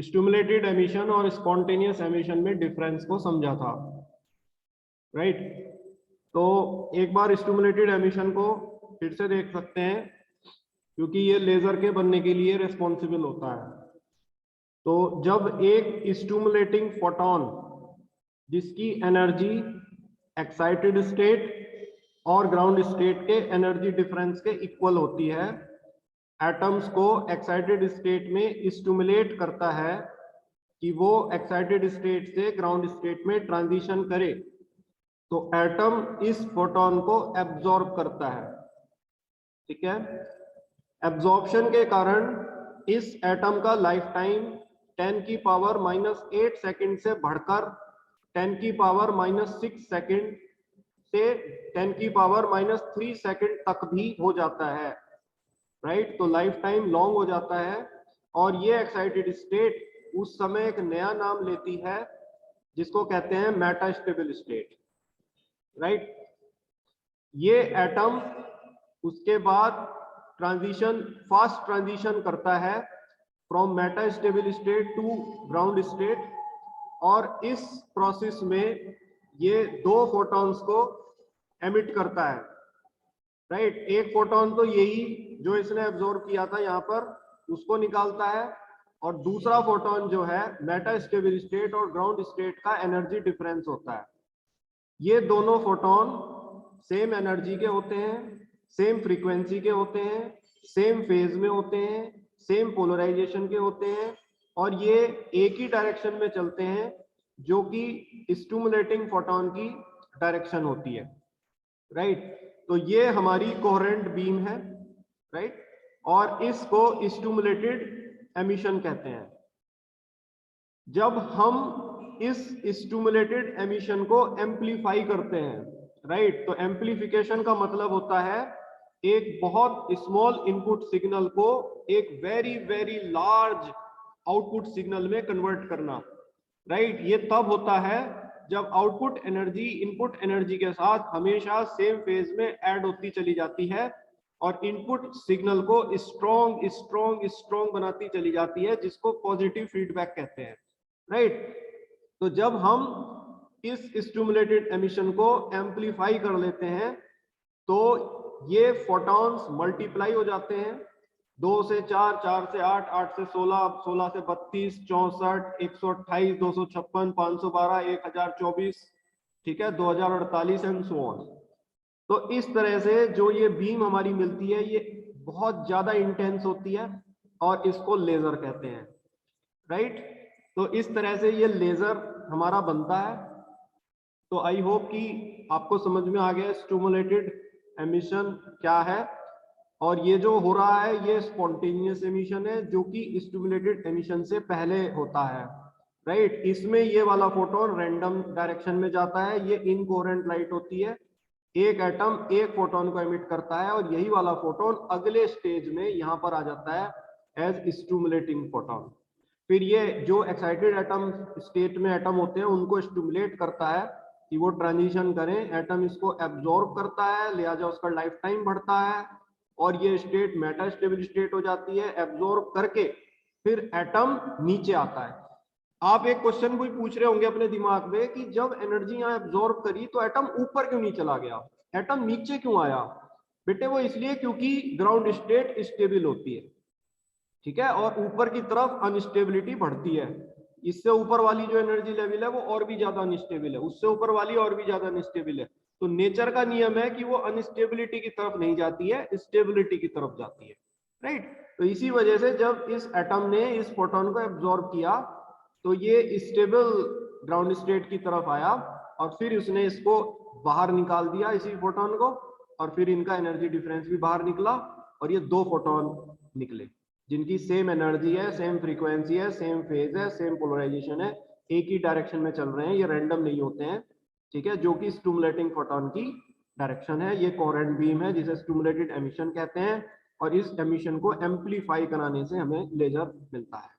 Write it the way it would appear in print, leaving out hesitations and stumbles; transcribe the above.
Stimulated emission और spontaneous emission में difference को समझा था, राइट। तो एक बार स्टिमुलेटेड एमिशन को फिर से देख सकते हैं, क्योंकि ये लेजर के बनने के लिए रिस्पॉन्सिबल होता है। तो जब एक स्टिमुलेटिंग फोटोन जिसकी एनर्जी एक्साइटेड स्टेट और ग्राउंड स्टेट के एनर्जी डिफरेंस के इक्वल होती है, एटम्स को एक्साइटेड स्टेट में स्टिमुलेट करता है कि वो एक्साइटेड स्टेट से ग्राउंड स्टेट में ट्रांजिशन करे, तो एटम इस फोटोन को एब्जॉर्ब करता है, ठीक है। एब्जॉर्प्शन के कारण इस एटम का लाइफ टाइम 10 की पावर -8 सेकंड से बढ़कर 10 की पावर -6 सेकंड से 10 की पावर -3 सेकंड तक भी हो जाता है, राइट। तो लाइफ टाइम लॉन्ग हो जाता है और ये एक्साइटेड स्टेट उस समय एक नया नाम लेती है जिसको कहते हैं मेटास्टेबल स्टेट, राइट। ये एटम उसके बाद फास्ट ट्रांजिशन करता है from metastable state to ground state, और इस प्रोसेस में ये दो फोटॉन्स को एमिट करता है, राइट। एक फोटोन तो यही जो इसने एब्जॉर्ब किया था यहाँ पर उसको निकालता है, और दूसरा फोटोन जो है मेटास्टेबल स्टेट और ग्राउंड स्टेट का एनर्जी डिफरेंस होता है। ये दोनों फोटोन सेम एनर्जी के होते हैं, सेम फ्रीक्वेंसी के होते हैं, सेम फेज में होते हैं, सेम पोलराइजेशन के होते हैं, और ये एक ही डायरेक्शन में चलते हैं जो कि स्टिमुलेटिंग फोटोन की डायरेक्शन होती है, राइट। तो ये हमारी कोहेरेंट बीम है, राइट, और इसको स्टिमुलेटेड एमिशन कहते हैं। जब हम इस स्टिमुलेटेड एमिशन को एम्पलीफाई करते हैं, राइट, तो एम्पलीफिकेशन का मतलब होता है एक बहुत स्मॉल इनपुट सिग्नल को एक very very large output signal में कन्वर्ट करना, राइट। ये तब होता है जब आउटपुट एनर्जी इनपुट एनर्जी के साथ हमेशा सेम फेज में ऐड होती चली जाती है और इनपुट सिग्नल को स्ट्रॉन्ग स्ट्रॉन्ग स्ट्रॉन्ग बनाती चली जाती है, जिसको पॉजिटिव फीडबैक कहते हैं, राइट। तो जब हम इस स्टिमुलेटेड एमिशन को एम्पलीफाई कर लेते हैं तो ये फोटॉन्स मल्टीप्लाई हो जाते हैं, 2 से 4, 4 से 8, 8 से 16, 16 से 32, 64, 128, 256, 512, 1024, ठीक है, 2048 एंड सो ऑन। तो इस तरह से जो ये बीम हमारी मिलती है ये बहुत ज्यादा इंटेंस होती है और इसको लेजर कहते हैं, राइट। तो इस तरह से ये लेजर हमारा बनता है। तो आई होप कि आपको समझ में आ गया स्टिमुलेटेड एमिशन क्या है, और ये जो हो रहा है ये स्पॉन्टेनियस एमिशन है जो कि स्टिमुलेटेड एमिशन से पहले होता है, राइट। इसमें ये वाला फोटोन रैंडम डायरेक्शन में जाता है, ये इनकोहेरेंट लाइट होती है, एक एटम एक फोटोन को एमिट करता है और यही वाला फोटोन अगले स्टेज में यहाँ पर आ जाता है एज स्टिमुलेटिंग फोटोन। फिर ये जो एक्साइटेड एटम स्टेट में एटम होते हैं उनको स्टिमुलेट करता है कि वो ट्रांजिशन करें, एटम इसको एब्जॉर्ब करता है, लिहाजा उसका लाइफ टाइम बढ़ता है और ये स्टेट मेटास्टेबल स्टेट हो जाती है। एब्जॉर्ब करके फिर एटम नीचे आता है। आप एक क्वेश्चन भी पूछ रहे होंगे अपने दिमाग में कि जब एनर्जी यहाँ एब्जॉर्ब करी तो एटम ऊपर क्यों नहीं चला गया, एटम नीचे क्यों आया? बेटे वो इसलिए क्योंकि ग्राउंड स्टेट स्टेबल होती है, ठीक है, और ऊपर की तरफ अनस्टेबिलिटी बढ़ती है। इससे ऊपर वाली जो एनर्जी लेवल है वो और भी ज्यादा अनस्टेबल है, उससे ऊपर वाली और भी ज्यादा अनस्टेबल है। तो नेचर का नियम है कि वो अनस्टेबिलिटी की तरफ नहीं जाती है, स्टेबिलिटी की तरफ जाती है, राइट। तो इसी वजह से जब इस एटम ने इस फोटोन को एब्जॉर्ब किया तो ये स्टेबल ग्राउंड स्टेट की तरफ आया और फिर उसने इसको बाहर निकाल दिया इसी फोटोन को, और फिर इनका एनर्जी डिफरेंस भी बाहर निकला और ये दो फोटोन निकले जिनकी सेम एनर्जी है, सेम फ्रीक्वेंसी है, सेम फेज है, सेम पोलराइजेशन है, एक ही डायरेक्शन में चल रहे हैं, ये रैंडम नहीं होते हैं, ठीक है, जो कि स्टिमुलेटिंग फोटोन की डायरेक्शन है। ये कोहेरेंट बीम है जिसे स्टिमुलेटेड एमिशन कहते हैं और इस एमिशन को एम्पलीफाई कराने से हमें लेजर मिलता है।